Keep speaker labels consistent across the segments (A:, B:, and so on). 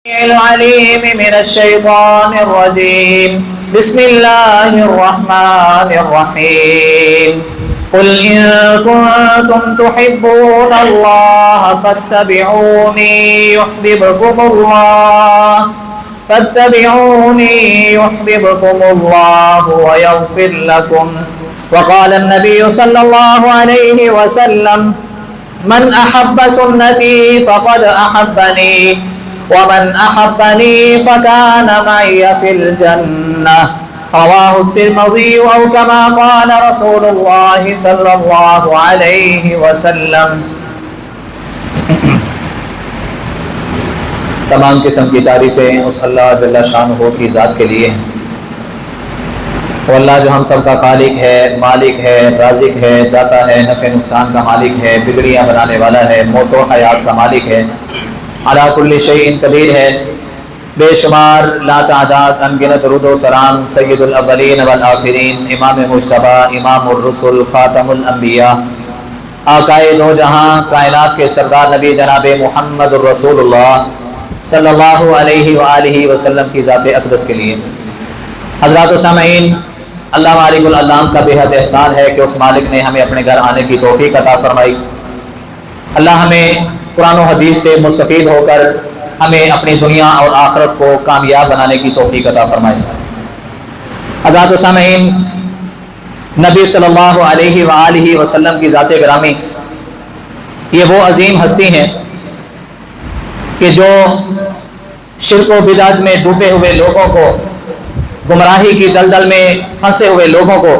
A: العليم من الشيطان الرجيم بسم الله الرحمن الرحيم قل إن كنتم تحبون الله فاتبعوني يحببكم الله ويغفر لكم وقال النبي صلى الله عليه وسلم من أحب سنتي فقد أحبني ومن أحبني فكان معي في الجنة رواه الترمذي أو كما قال رسول الله صلى الله عليه وسلم. تمام قسم کی تعریفیں اس اللہ جل شانہ کی ذات کے لیے ہیں. وہ اللہ جو ہم سب کا خالق ہے، مالک ہے، رازق ہے، داتا ہے، نفع نقصان کا مالک ہے، بگڑیاں بنانے والا ہے، موت و حیات کا مالک ہے، علی کل شیء قدیر ہے. بے شمار لا تعداد انگنت درود و سلام سید الاولین والآخرین، امام مجتبی، امام الرسل، خاتم الانبیاء، آقائے دو جہاں، کائنات کے سردار نبی جناب محمد الرسول اللہ صلی اللہ علیہ وآلہ وسلم کی ذات اقدس کے لیے. حضرات و سامعین، اللہ مالک العلام کا بے حد احسان ہے کہ اس مالک نے ہمیں اپنے گھر آنے کی توفیق عطا فرمائی. اللہ ہمیں قرآن و حدیث سے مستفید ہو کر ہمیں اپنی دنیا اور آخرت کو کامیاب بنانے کی توفیق عطا فرمائے. حضرات و سامعین، نبی صلی اللہ علیہ وآلہ وسلم کی ذات گرامی یہ وہ عظیم ہستی ہیں کہ جو شرک و بدعت میں ڈوبے ہوئے لوگوں کو، گمراہی کی دلدل میں پھنسے ہوئے لوگوں کو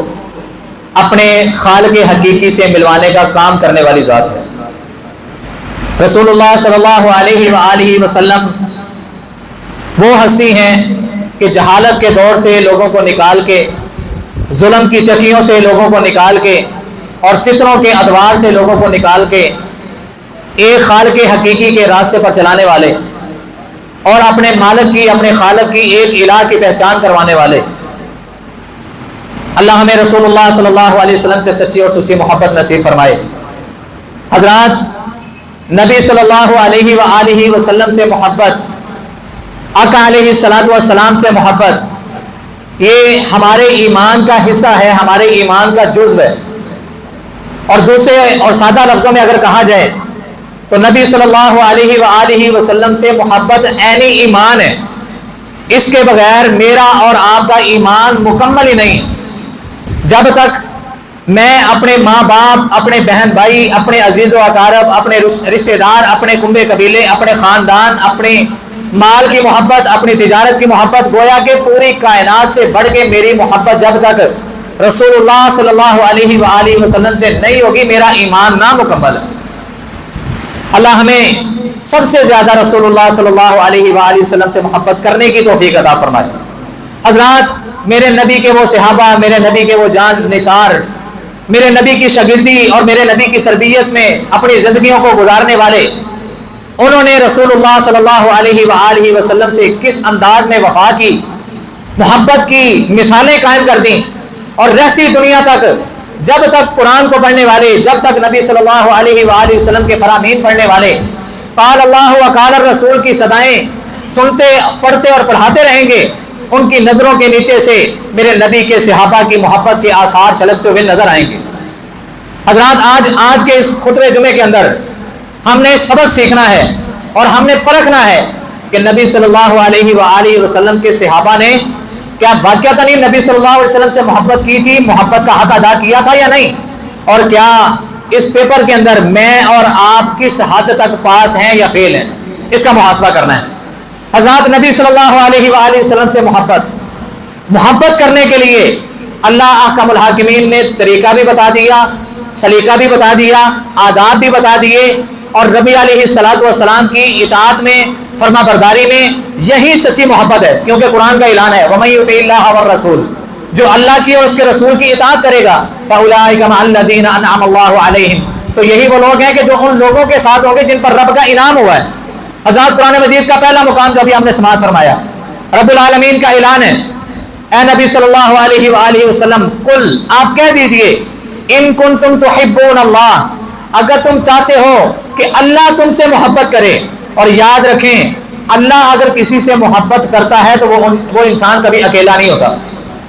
A: اپنے خالق حقیقی سے ملوانے کا کام کرنے والی ذات ہے. رسول اللہ صلی اللہ علیہ وآلہ وسلم وہ ہستی ہیں کہ جہالت کے دور سے لوگوں کو نکال کے، ظلم کی چکیوں سے لوگوں کو نکال کے اور فتنوں کے ادوار سے لوگوں کو نکال کے ایک خالق حقیقی کے راستے پر چلانے والے اور اپنے مالک کی، اپنے خالق کی ایک الہ کی پہچان کروانے والے. اللہ ہمیں رسول اللہ صلی اللہ علیہ وسلم سے سچی اور سچی محبت نصیب فرمائے. حضرات، نبی صلی اللہ علیہ وآلہ وسلم سے محبت، آقا علیہ الصلوۃ والسلام سے محبت، یہ ہمارے ایمان کا حصہ ہے، ہمارے ایمان کا جزو ہے. اور دوسرے اور سادہ لفظوں میں اگر کہا جائے تو نبی صلی اللہ علیہ وآلہ وسلم سے محبت عین ایمان ہے. اس کے بغیر میرا اور آپ کا ایمان مکمل ہی نہیں. جب تک میں اپنے ماں باپ، اپنے بہن بھائی، اپنے عزیز و اقارب، اپنے رشتہ دار، اپنے کنبے قبیلے، اپنے خاندان، اپنے مال کی محبت، اپنی تجارت کی محبت، گویا کہ پوری کائنات سے بڑھ کے میری محبت جب تک رسول اللہ صلی اللہ علیہ وآلہ وسلم سے نہیں ہوگی، میرا ایمان نامکمل ہے. اللہ ہمیں سب سے زیادہ رسول اللہ صلی اللہ علیہ وآلہ وسلم سے محبت کرنے کی توفیق عطا فرمائے. حضرات، میرے نبی کے وہ صحابہ، میرے نبی کے وہ جان نثار، میرے نبی کی شاگردی اور میرے نبی کی تربیت میں اپنی زندگیوں کو گزارنے والے، انہوں نے رسول اللہ صلی اللہ علیہ وآلہ وسلم سے کس انداز میں وفا کی، محبت کی مثالیں قائم کر دیں. اور رہتی دنیا تک، جب تک قرآن کو پڑھنے والے، جب تک نبی صلی اللہ علیہ وآلہ وسلم کے فرامین پڑھنے والے قال اللہ و قال الرسول کی صدائیں سنتے، پڑھتے اور پڑھاتے رہیں گے، ان کی نظروں کے نیچے سے میرے نبی کے صحابہ کی محبت کے آثار چلتے ہوئے نظر آئیں گے. حضرات، آج کے اس خطبہ جمعے کے اندر ہم نے سبق سیکھنا ہے اور ہم نے پرکھنا ہے کہ نبی صلی اللہ علیہ وآلہ وسلم کے صحابہ نے کیا واقعتاً نبی صلی اللہ علیہ وسلم سے محبت کی تھی، محبت کا حق ادا کیا تھا یا نہیں، اور کیا اس پیپر کے اندر میں اور آپ کس حد تک پاس ہیں یا فیل ہیں، اس کا محاسبہ کرنا ہے. حضرات، نبی صلی اللہ علیہ وآلہ وسلم سے محبت کرنے کے لیے اللہ احکم الحاکمین نے طریقہ بھی بتا دیا، سلیقہ بھی بتا دیا، آداب بھی بتا دیے، اور نبی علیہ الصلوۃ والسلام کی اطاعت میں، فرما برداری میں یہی سچی محبت ہے. کیونکہ قرآن کا اعلان ہے وَمَن يُطِعِ اللَّهَ وَالرَّسُولَ، جو اللہ کی اور اس کے رسول کی اطاعت کرے گا فَأُولَٰئِكَ مَعَ الَّذِينَ أَنْعَمَ اللَّهُ عَلَيْهِمْ، تو یہی وہ لوگ ہیں کہ جو ان لوگوں کے ساتھ ہوں گے جن پر رب کا انعام ہوا ہے. حضرات، قرآن مجید کا پہلا مقام جو ابھی ہم نے سماعت فرمایا، رب العالمین کا اعلان ہے، اے نبی صلی اللہ علیہ وآلہ وسلم، قل، آپ کہہ دیجئے، ان کنتم تحبون اللہ، اگر تم چاہتے ہو کہ اللہ تم سے محبت کرے. اور یاد رکھیں اللہ اگر کسی سے محبت کرتا ہے تو وہ انسان کبھی اکیلا نہیں ہوتا.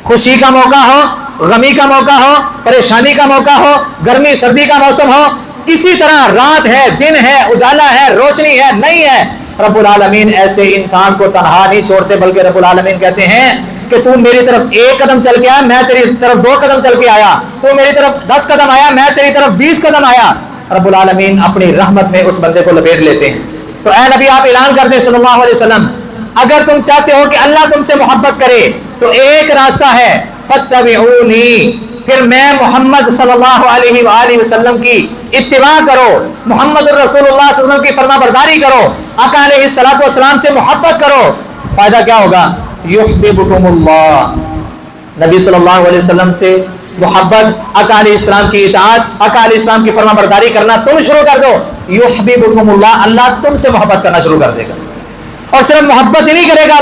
A: خوشی کا موقع ہو, غمی کا موقع ہو, پریشانی کا موقع ہو, گرمی سردی کا موسم ہو, کسی طرح رات ہے, دن ہے, اجالا ہے, روشنی ہے, نہیں ہے, رب العالمین ایسے انسان کو تنہا نہیں چھوڑتے, بلکہ رب العالمین کہتے ہیں کہ تو میری طرف 1 قدم چل کے آیا, میں تیری طرف 2 قدم چل کے آیا, تو میری طرف 10 قدم آیا, میں تیری طرف 20 قدم آیا. رب العالمین اپنی رحمت میں اس بندے کو لپیٹ لیتے ہیں. تو اے نبی آپ اعلان کر دیں صلی اللہ علیہ وسلم, اگر تم چاہتے ہو کہ اللہ تم سے محبت کرے تو ایک راستہ ہے, فاتبعونی, پھر میں محمد صلی اللہ علیہ وآلہ وسلم کی اتباع کرو, محمد الرسول اللہ صلی اللہ علیہ وسلم کی فرما برداری کرو, آقا علیہ الصلوۃ والسلام سے محبت کرو. فائدہ کیا ہوگا؟ یحببکم اللہ, نبی صلی اللہ علیہ وسلم سے محبت, آقا علیہ السلام کی اطاعت, آقا علیہ السلام کی فرما برداری کرنا تم شروع کر دو, یحببکم اللہ, اللہ تم سے محبت کرنا شروع کر دے گا. اور صرف محبت ہی نہیں کرے گا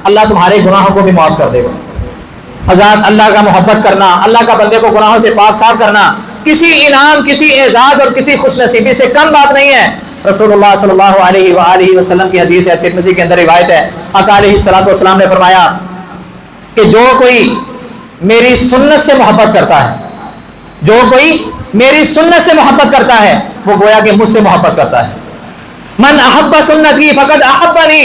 A: اللہ تمہارے گناہوں کو بھی معاف کر دے گا. حضرات, اللہ کا محبت کرنا, اللہ کا بندے کو گناہوں سے پاک صاف کرنا کسی انعام, کسی اعزاز اور کسی خوش نصیبی سے کم بات نہیں ہے. رسول اللہ صلی اللہ علیہ وآلہ وسلم کی حدیث ہے, ترمذی کے اندر روایت ہے, آقا علیہ الصلوۃ والسلام نے فرمایا کہ جو کوئی میری سنت سے محبت کرتا ہے, جو کوئی میری سنت سے محبت کرتا ہے وہ گویا کہ مجھ سے محبت کرتا ہے. من احب سنتی فقد احبنی,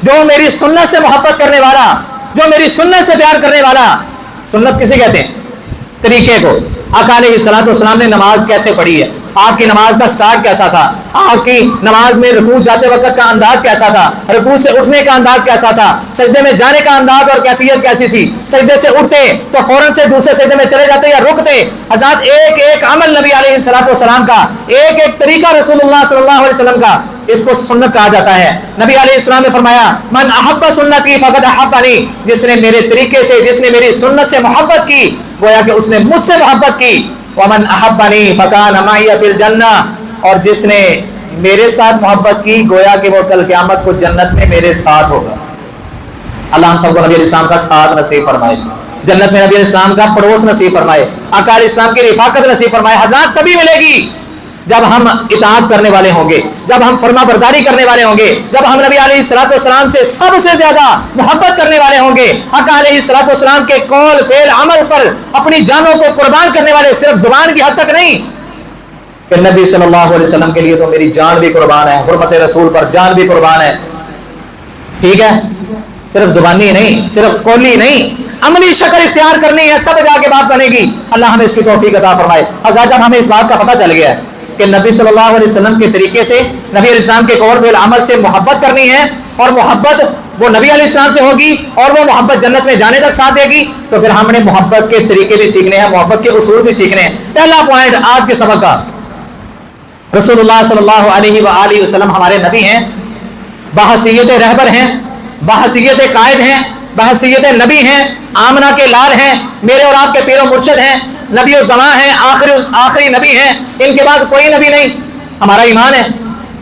A: جو میری سنت سے محبت کرنے والا, جو میری سنت سے پیار کرنے والا. سنت کسے کہتے ہیں؟ طریقے کو. آقا علیہ الصلوۃ والسلام نے نماز کیسے پڑھی ہے, آپ کی نماز کا سٹارٹ کیسا تھا, آپ کی نماز میں رکوع جاتے وقت کا انداز کیسا تھا, رکوع سے اٹھنے کا انداز کیسا تھا, سجدے میں جانے کا انداز اور کیفیت کیسی تھی, سجدے سے اٹھتے تو فوراً سے دوسرے سجدے میں چلے جاتے یا رکتے. حضرات, ایک ایک عمل نبی علیہ الصلوۃ والسلام کا, ایک ایک طریقہ رسول اللہ صلی اللہ علیہ وسلم کا, اس کو سنت کہا جاتا ہے. نبی علیہ السلام نے فرمایا من احب سنتی فقد احبنی, جس نے میرے طریقے سے, جس نے میری سنت سے محبت کی گویا کہ اس نے مجھ سے محبت کی. ومن احبنی فکان معی فی الجنہ, اور جس نے میرے ساتھ محبت کی گویا کہ وہ کل قیامت کو جنت میں میرے ساتھ ہوگا. اللہ ہم سب کو نبی علیہ السلام کا ساتھ نصیب فرمائے, جنت میں نبی علیہ السلام کا پڑوس نصیب فرمائے, آقا علیہ السلام کی رفاقت نصیب فرمائے. حضرات, تبھی ملے گی جب ہم اطاعت کرنے والے ہوں گے, جب ہم فرما برداری کرنے والے ہوں گے, جب ہم نبی علیہ الصلوۃ والسلام سے سب سے زیادہ محبت کرنے والے ہوں گے, آقا علیہ الصلوۃ والسلام کے قول فعل عمل پر اپنی جانوں کو قربان کرنے والے, صرف زبان کی حد تک نہیں کہ نبی صلی اللہ علیہ وسلم کے لیے تو میری جان بھی قربان ہے, حرمت رسول پر جان بھی قربان ہے. ٹھیک ہے, صرف زبانی نہیں, صرف قولی نہیں, عملی شکل اختیار کرنی ہے, تب جا کے بات بنے گی. اللہ ہمیں اس کی توفیق عطا فرمائے. حضرات, جب ہمیں اس بات کا پتہ چل گیا ہے کہ نبی صلی اللہ علیہ وسلم کے طریقے سے, نبی علیہ السلام کے قول فعل عمل سے محبت کرنی ہے, اور محبت وہ نبی علیہ السلام سے ہوگی, اور وہ محبت جنت میں جانے تک ساتھ دے گی, تو پھر ہم نے محبت کے طریقے بھی سیکھنے ہیں, محبت کے اصول بھی سیکھنے ہیں. پہلا پوائنٹ آج کے سبق کا, رسول اللہ صلی اللہ علیہ وآلہ وسلم ہمارے نبی ہیں, بحیثیت رہبر ہیں, بحیثیت قائد ہیں, بحیثیت نبی ہیں, آمنہ کے لال ہیں, میرے اور آپ کے پیر و مرشد ہیں, نبی الزماں ہیں, آخری نبی ہیں, ان کے بعد کوئی نبی نہیں. ہمارا ایمان ہے.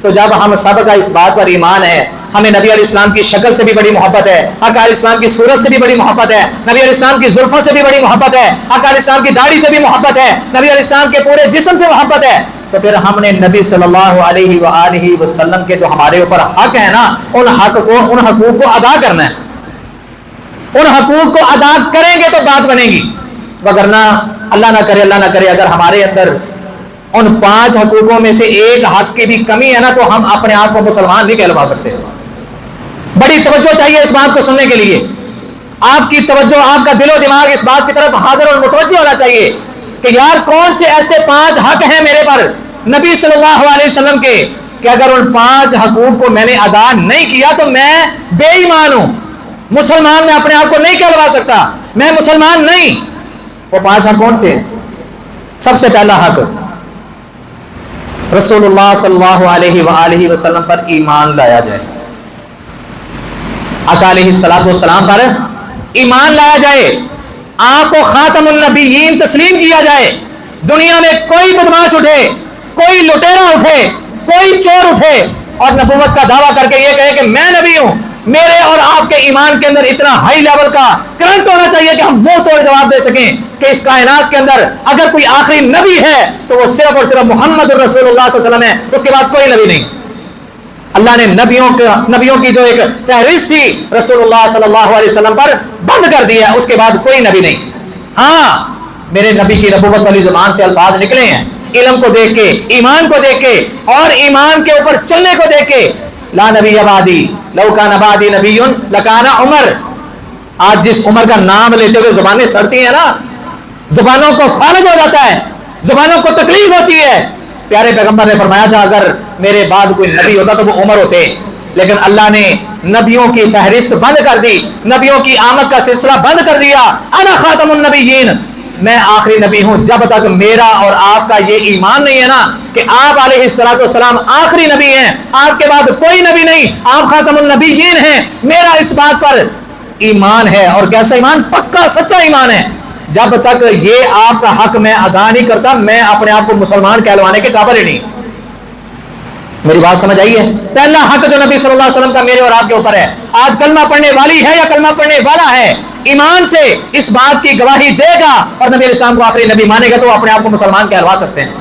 A: تو جب ہم سب کا اس بات پر ایمان ہے, ہمیں نبی علیہ السلام کی شکل سے بھی بڑی محبت ہے, آقا علیہ السلام کی صورت سے بھی بڑی محبت ہے, نبی علیہ السلام کی زلفوں سے بھی بڑی محبت ہے, آقا علیہ السلام کی داڑھی سے بھی محبت ہے, نبی علیہ السلام کے پورے جسم سے محبت ہے, تو پھر ہم نے نبی صلی اللہ علیہ وآلہ وسلم کے جو ہمارے اوپر حق ہے نا, ان حقوق کو ادا کرنا ہے. ان حقوق کو ادا کریں گے تو بات بنے گی, وگرنہ اللہ نہ کرے اگر ہمارے اندر ان 5 حقوقوں میں سے ایک حق کی بھی کمی ہے نا, تو ہم اپنے آپ کو مسلمان نہیں کہلوا سکتے. بڑی توجہ چاہیے اس بات کو سننے کے لیے. آپ کی توجہ, آپ کا دل و دماغ اس بات کی طرف حاضر اور متوجہ ہونا چاہیے کہ یار کون سے ایسے 5 حق ہیں میرے پر نبی صلی اللہ علیہ وسلم کے, کہ اگر ان 5 حقوق کو میں نے ادا نہیں کیا تو میں بے ایمان ہوں, مسلمان میں اپنے آپ کو نہیں کہلوا سکتا, میں مسلمان نہیں. وہ 5 حق کون سے ہیں؟ سب سے پہلا حق, رسول اللہ صلی اللہ علیہ وآلہ وسلم پر ایمان لایا جائے. آقا علیہ الصلوۃ والسلام پر ایمان لایا جائے, آپ کو خاتم النبیین تسلیم کیا جائے. دنیا میں کوئی بدماش اٹھے, کوئی لٹیرا اٹھے, کوئی چور اٹھے اور نبوت کا دعویٰ کر کے یہ کہے کہ میں نبی ہوں, میرے اور آپ کے ایمان کے اندر اتنا ہائی لیول کا کرنٹ ہونا چاہیے کہ ہم منہ توڑ جواب دے سکیں کہ اس کائنات کے اندر اگر کوئی آخری نبی ہے تو وہ صرف اور صرف محمد الرسول اللہ صلی اللہ علیہ وسلم ہے, اس کے بعد کوئی نبی نہیں. اللہ نے نبیوں کی جو ایک فہرست تھی رسول اللہ صلی اللہ علیہ وسلم پر بند کر دیا. اس کے بعد کوئی نبی نہیں. ہاں میرے نبی کی نبوت والی زبان سے الفاظ نکلے ہیں علم کو دیکھ کے, ایمان کو دیکھ کے, اور ایمان کے اوپر چلنے کو دیکھ کے. لا نبی بعدی لو کان بعدی نبی لکان عمر. آج جس عمر کا نام لیتے ہوئے زبانیں سڑتی ہیں نا, زبانوں کو فالج ہو جاتا ہے, زبانوں کو تکلیف ہوتی ہے. پیارے پیغمبر نے فرمایا تھا اگر میرے بعد کوئی نبی ہوتا تو وہ عمر ہوتے, لیکن اللہ نے نبیوں کی فہرست بند کر دی, نبیوں کی آمد کا سلسلہ بند کر دیا. انا خاتم النبیین, میں آخری نبی ہوں. جب تک میرا اور آپ کا یہ ایمان نہیں ہے نا کہ آپ علیہ الصلوۃ والسلام آخری نبی ہیں, آپ کے بعد کوئی نبی نہیں, آپ خاتم النبیین ہیں, میرا اس بات پر ایمان ہے. اور کیسا ایمان؟ پکا سچا ایمان ہے. جب تک یہ آپ کا حق میں ادا نہیں کرتا, میں اپنے آپ کو مسلمان کہلوانے کے قابل ہی نہیں. میری بات سمجھ آئی ہے؟ پہلا حق جو نبی صلی اللہ علیہ وسلم کا میرے اور آپ کے اوپر ہے. آج کلمہ پڑھنے والی ہے یا کلمہ پڑھنے والا ہے, ایمان سے اس بات کی گواہی دے گا اور نبی علیہ السلام کو آخری نبی مانے گا تو اپنے آپ کو مسلمان کہلوا سکتے ہیں.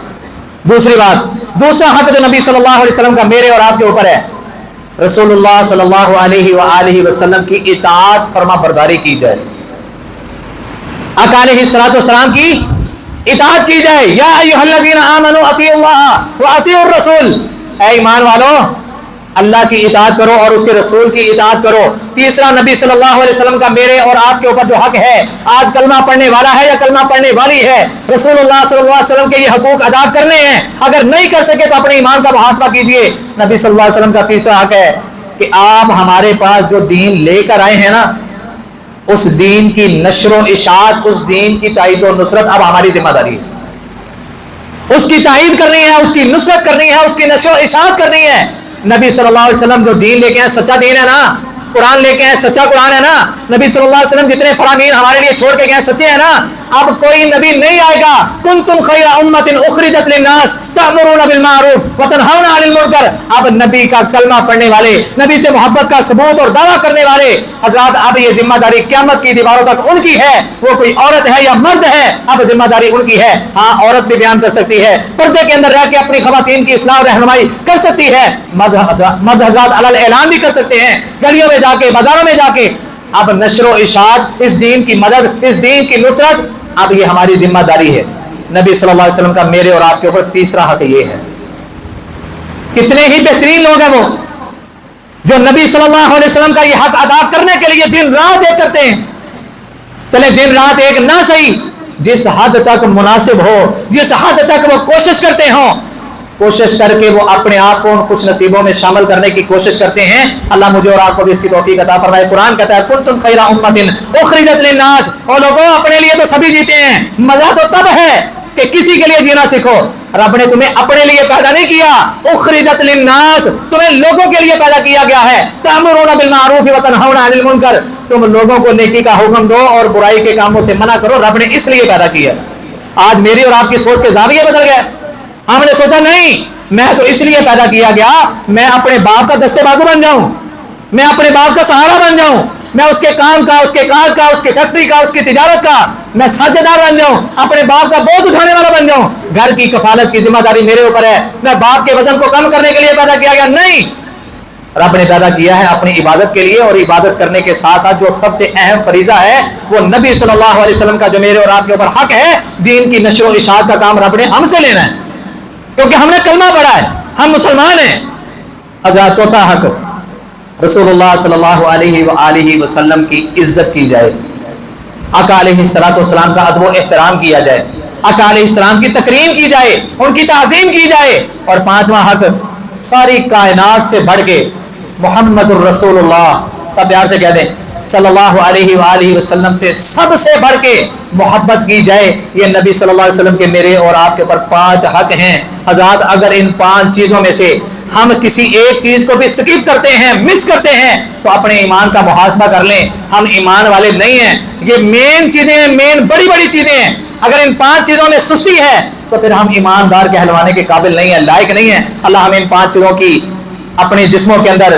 A: دوسری بات, دوسرا حق جو نبی صلی اللہ علیہ وسلم کا میرے اور آپ کے اوپر ہے, رسول اللہ صلی اللہ علیہ وآلہ وسلم کی اطاعت فرما برداری کی جائے, آقا علیہ الصلوۃ والسلام کی اطاعت کی جائے. یا ایھا الذین آمنوا اطیعوا اللہ واطیعوا الرسول, اے ایمان والو اللہ کی اطاعت کرو اور اس کے رسول کی اطاعت کرو. تیسرا نبی صلی اللہ علیہ وسلم کا میرے اور آپ کے اوپر جو حق ہے, آج کلمہ پڑھنے والا ہے یا کلمہ پڑھنے والی ہے, رسول اللہ صلی اللہ علیہ وسلم کے یہ حقوق ادا کرنے ہیں. اگر نہیں کر سکے تو اپنے ایمان کا محاسبہ کیجئے. نبی صلی اللہ علیہ وسلم کا تیسرا حق ہے کہ آپ ہمارے پاس جو دین لے کر آئے ہیں نا, اس دین کی نشر و اشاعت, اس دین کی تائید و نصرت اب ہماری ذمہ داری ہے. اس کی تائید کرنی ہے, اس کی نصرت کرنی ہے, اس کی نشر و اشاعت کرنی ہے. نبی صلی اللہ علیہ وسلم جو دین لے کے ہیں سچا دین ہے نا, قرآن لے کے ہیں سچا قرآن ہے نا, نبی صلی اللہ علیہ وسلم جتنے فرامین ہمارے لیے چھوڑ کے گئے سچے ہیں نا. اب کوئی نبی نہیں آئے گا کنتم خیر امۃ اخرجت للناس تأمرون بالمعروف وتنہون عن المنکر. اب نبی کا کلمہ پڑھنے والے, نبی سے محبت کا ثبوت اور دعویٰ کرنے والے حضرات, اب یہ ذمہ داری قیامت کی دیواروں تک ان کی ہے. وہ کوئی عورت ہے یا مرد ہے, اب ذمہ داری ان کی ہے. ہاں عورت بھی بیان کر سکتی ہے, پردے کے اندر رہ کے اپنی خواتین کی اصلاح و رہنمائی کر سکتی ہے, مرد حضرات علل اعلان بھی کر سکتے ہیں, گلیوں میں جا کے, بازاروں میں جا کے. اب نشر و اشاعت, اس دین کی مدد, اس دین کی نصرت, اب یہ ہماری ذمہ داری ہے. نبی صلی اللہ علیہ وسلم کا میرے اور آپ کے اوپر تیسرا حق یہ ہے. کتنے ہی بہترین لوگ ہیں وہ جو نبی صلی اللہ علیہ وسلم کا یہ حق ادا کرنے کے لیے دن رات ایک کرتے ہیں. چلے دن رات ایک نہ صحیح, جس حد تک مناسب ہو, جس حد تک وہ کوشش کرتے ہوں, کوشش کر کے وہ اپنے آپ کو ان خوش نصیبوں میں شامل کرنے کی کوشش کرتے ہیں. اللہ مجھے اور آپ کو بھی اس کی توفیق عطا فرمائے. قرآن کہتا ہے کنتم خیر امۃ اخرجت للناس, اور لوگوں اپنے لیے تو سبھی جیتے ہیں, مزہ تو تب ہے کہ کسی کے لیے جینا سیکھو. رب نے تمہیں اپنے لیے پیدا نہیں کیا, اخرجت للناس, تمہیں لوگوں کے لیے پیدا کیا گیا ہے. تأمرون بالمعروف وتنہون عن المنکر, تم لوگوں کو نیکی کا حکم دو اور برائی کے کاموں سے منع کرو. رب نے اس لیے پیدا کیا. آج میری اور آپ کی سوچ کے زاویے بدل گئے. ہم نے سوچا نہیں, میں تو اس لیے پیدا کیا گیا میں اپنے باپ کا دستے بازو بن جاؤں, میں اپنے باپ کا سہارا بن جاؤں, میں اس کے کام کا, اس کے کاج کا, اس کی فیکٹری کا, اس کی تجارت کا میں ساجھ دار بن جاؤں, اپنے باپ کا بوجھ اٹھانے والا بن جاؤں. گھر کی کفالت کی ذمہ داری میرے اوپر ہے. میں باپ کے وزن کو کم کرنے کے لیے پیدا کیا گیا نہیں, رب نے پیدا کیا ہے اپنی عبادت کے لیے. اور عبادت کرنے کے ساتھ ساتھ جو سب سے اہم فریضہ ہے وہ نبی صلی اللہ علیہ وسلم کا جو میرے اور آپ کے اوپر حق ہے, دین کی نشر و اشاعت کا کام رب نے ہم سے لینا ہے, کیونکہ ہم نے کلمہ پڑھا ہے, ہم مسلمان ہیں. حضرات چوتھا حق, رسول اللہ صلی اللہ علیہ وآلہ وسلم کی عزت کی جائے, آقا علیہ الصلوۃ والسلام کا ادب و احترام کیا جائے, آقا علیہ السلام کی تکریم کی جائے, ان کی تعظیم کی جائے. اور پانچواں حق, ساری کائنات سے بڑھ کے محمد الرسول اللہ, سب پیار سے کہہ دیں, صلی اللہ علیہ وآلہ وسلم سے سب سے بڑھ کے محبت کی جائے. یہ نبی صلی اللہ علیہ وسلم کے میرے اور آپ کے اوپر 5 حق ہیں. حضرات اگر ان 5 چیزوں میں سے ہم کسی ایک چیز کو بھی سکپ کرتے ہیں, مس کرتے ہیں, تو اپنے ایمان کا محاسبہ کر لیں, ہم ایمان والے نہیں ہیں. یہ مین چیزیں ہیں, مین بڑی بڑی چیزیں ہیں. اگر ان 5 چیزوں میں سستی ہے تو پھر ہم ایماندار کہلوانے کے قابل نہیں ہیں, لائق نہیں ہیں. اللہ ہمیں ان 5 چیزوں کی اپنے جسموں کے اندر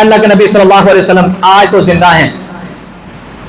A: اللہ کے نبی صلی اللہ علیہ وسلم آج تو زندہ ہیں،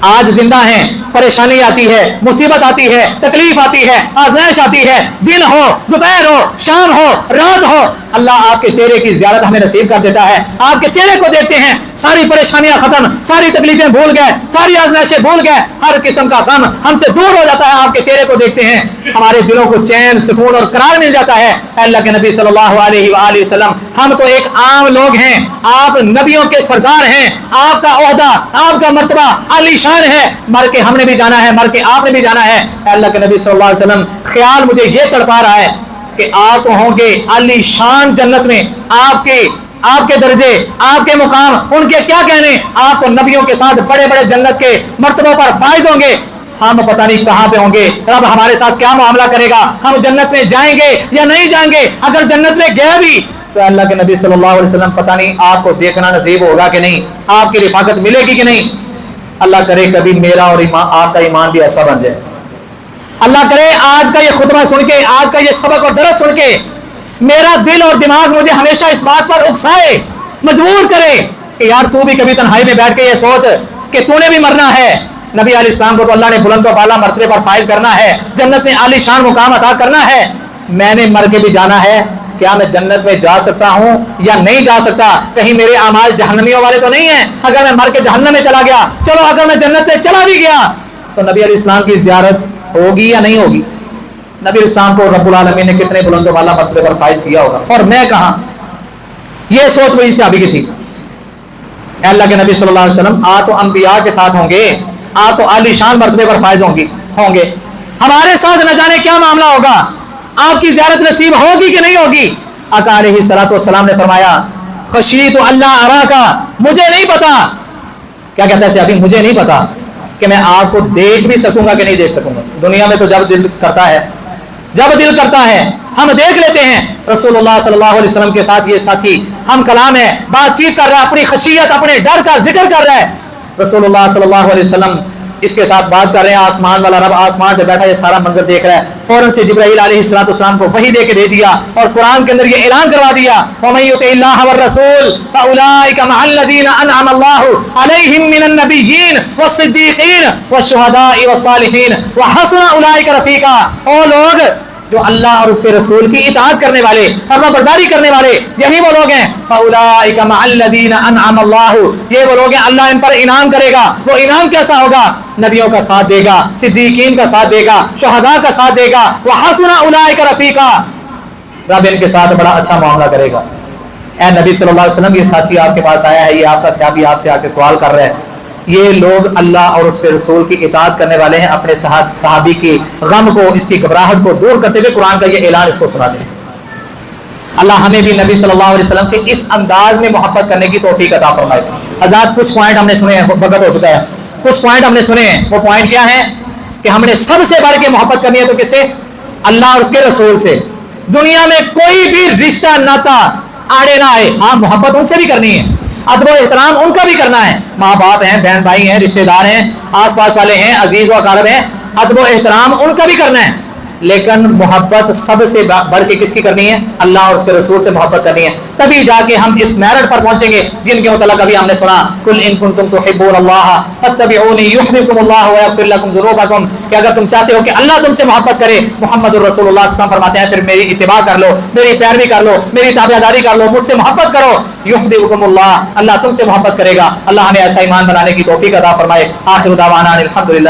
A: آج زندہ ہیں، پریشانی آتی ہے، مصیبت آتی ہے، تکلیف آتی ہے، آزمائش آتی ہے، دن ہو، دوپہر ہو، شام ہو، رات ہو، اللہ آپ کے چہرے کی زیارت ہمیں نصیب کر دیتا ہے۔ آپ کے چہرے کو دیکھتے ہیں، ساری پریشانیاں ختم، ساری تکلیفیں بھول گئے، ساری آزمائشیں بھول گئے، ہر قسم کا غم ہم سے دور ہو جاتا ہے۔ آپ کے چہرے کو دیکھتے ہیں، ہمارے دلوں کو چین، سکون اور قرار مل جاتا ہے۔ اللہ کے نبی صلی اللہ علیہ وآلہ وسلم، ہم تو ایک عام لوگ ہیں، آپ نبیوں کے سردار ہیں، آپ کا عہدہ، آپ کا مرتبہ عالی شان ہے، مر کے ہم نے بھی جانا ہے، مر کے آپ نے بھی جانا ہے۔ اللہ کے نبی صلی اللہ علیہ وسلم، خیال مجھے یہ تڑپا رہا ہے کہ آپ ہوں گے عالی شان جنت میں، آپ کے درجے، آپ کے مقام، ان کے کیا کہنے، آپ تو نبیوں کے ساتھ بڑے بڑے جنت کے مرتبوں پر فائز ہوں گے، ہم پتہ نہیں کہاں پہ ہوں گے، رب ہمارے ساتھ کیا معاملہ کرے گا، ہم جنت میں جائیں گے یا نہیں جائیں گے، اگر جنت میں گئے بھی تو اللہ کے نبی صلی اللہ علیہ وسلم پتہ نہیں آپ کو دیکھنا نصیب ہوگا کہ نہیں، آپ کی رفاقت ملے گی کہ نہیں۔ اللہ کرے کبھی میرا اور آپ کا ایمان بھی ایسا بن جائے۔ اللہ کرے آج کا یہ خطبہ سن کے، آج کا یہ سبق اور درس سن کے میرا دل اور دماغ مجھے ہمیشہ اس بات پر اکسائے، مجبور کرے کہ یار تو بھی کبھی تنہائی میں بیٹھ کے یہ سوچ کہ تو نے بھی مرنا ہے۔ نبی علیہ السلام کو تو اللہ نے بلند و بالا مرتبے پر فائز کرنا ہے، جنت میں عالی شان مقام عطا کرنا ہے، میں نے مر کے بھی جانا ہے۔ کیا میں جنت میں جا سکتا ہوں یا نہیں جا سکتا؟ کہیں میرے اعمال جہنمیوں والے تو نہیں ہیں؟ اگر میں مر کے جہنم میں چلا گیا، چلو اگر میں جنت میں چلا بھی گیا تو نبی علیہ السلام کی زیارت ہوگی یا نہیں ہوگی؟ نبی علیہ السلام کو رب العالمین نے کتنے بلند و بالا مرتبے پر فائز کیا ہوگا، اور میں کہاں؟ یہ سوچ وہی صحابی کی تھی۔ اللہ کے نبی صلی اللہ علیہ وسلم تو انبیاء کے ساتھ ہوں گے، تو عالی شان مرتبے پر فائز ہوں گے، ہمارے ساتھ نہ جانے کیا معاملہ ہوگا، آپ کی زیارت نصیب ہوگی کہ نہیں ہوگی؟ آقا علیہ الصلوۃ والسلام نے فرمایا خشیت اللہ اراکا، مجھے نہیں پتا، کیا کہتا ہے صحابی، مجھے نہیں پتا کہ میں آپ کو دیکھ بھی سکوں گا کہ نہیں دیکھ سکوں گا۔ دنیا میں تو جب دل کرتا ہے ہم دیکھ لیتے ہیں۔ رسول اللہ صلی اللہ علیہ وسلم کے ساتھ یہ ساتھی ہم کلام ہے، بات چیت کر رہا ہے، اپنی خشیت، اپنے ڈر کا ذکر کر رہا ہے۔ رسول اللہ صلی اللہ علیہ وسلم اس کے ساتھ بات کر رہے ہیں، آسمان والا رب آسمان پہ بیٹھا یہ سارا منظر دیکھ رہا ہے، فوراً سے جبرائیل علیہ السلام کو وحی دے کے دے دیا اور قرآن کے اندر یہ اعلان کروا دیا وَمَن يُطِعِ اللَّهَ وَالرَّسُولَ فَأُولَٰئِكَ مَعَ الَّذِينَ أَنْعَمَ اللَّهُ عَلَيْهِم مِّنَ النَّبِيِّينَ وَالصِّدِّيقِينَ وَالشُّهَدَاءِ وَالصَّالِحِينَ وَحَسُنَ أُولَٰئِكَ رَفِيقًا۔ اور لوگ جو اللہ اور اس کے رسول کی اطاعت کرنے والے، فرما برداری کرنے والے، یہی وہ لوگ ہیں۔ فَأُولَٰئِكَ مَعَ الَّذِينَ أَنْعَمَ اللَّهُ، یہ وہ لوگ ہیں اللہ ان پر انعام کرے گا۔ وہ انعام کیسا ہوگا؟ نبیوں کا ساتھ دے گا، صدیقین کا ساتھ دے گا، شہداء کا ساتھ دے گا، وَحَسُنَ أُولَٰئِكَ رَفِيقًا، رب ان کے ساتھ بڑا اچھا معاملہ کرے گا۔ اے نبی صلی اللہ علیہ وسلم، یہ ساتھی آپ کے پاس آیا ہے، یہ آپ کا صحابی آپ سے آ کے سوال کر رہا ہے، یہ لوگ اللہ اور اس کے رسول کی اطاعت کرنے والے ہیں، اپنے صحابی کی غم کو، اس کی گھبراہٹ کو دور کرتے ہوئے قرآن کا یہ اعلان اس کو سنا دیں۔ اللہ ہمیں بھی نبی صلی اللہ علیہ وسلم سے اس انداز میں محبت کرنے کی توفیق عطا فرمائے۔ حضرات کچھ پوائنٹ ہم نے سنے ہیں، وقت ہو چکا ہے، کچھ پوائنٹ ہم نے سنے ہیں۔ وہ پوائنٹ کیا ہے کہ ہم نے سب سے بڑھ کے محبت کرنی ہے تو کس سے؟ اللہ اور اس کے رسول سے۔ دنیا میں کوئی بھی رشتہ ناتا آڑے نہ آئے، ہاں محبت ان سے بھی کرنی ہے، ادب و احترام ان کا بھی کرنا ہے، ماں باپ ہیں، بہن بھائی ہیں، رشتہ دار ہیں، آس پاس والے ہیں، عزیز و اقارب ہیں، ادب و احترام ان کا بھی کرنا ہے، لیکن محبت سب سے بڑھ کے کس کی کرنی ہے؟ اللہ اور اس کے رسول سے محبت کرنی ہے، تبھی جا کے ہم اس میرٹ پر پہنچیں گے جن کے متعلق ابھی ہم نے سنا قل ان کنتم تحبون اللہ فاتبعونی یحببکم اللہ ویغفر لکم ذنوبکم، کہ اگر تم چاہتے ہو کہ اللہ تم سے محبت کرے، محمد الرسول اللہ صلی اللہ علیہ وسلم فرماتے ہیں پھر میری اتباع کر لو، میری پیروی کر لو، میری تابعداری کر لو، مجھ سے محبت کرو، یحببکم اللہ، اللہ تم سے محبت کرے گا۔ اللہ ہمیں ایسا ایمان بنانے کی توفیق عطا فرمائے۔ آخر دعوانا الحمدللہ۔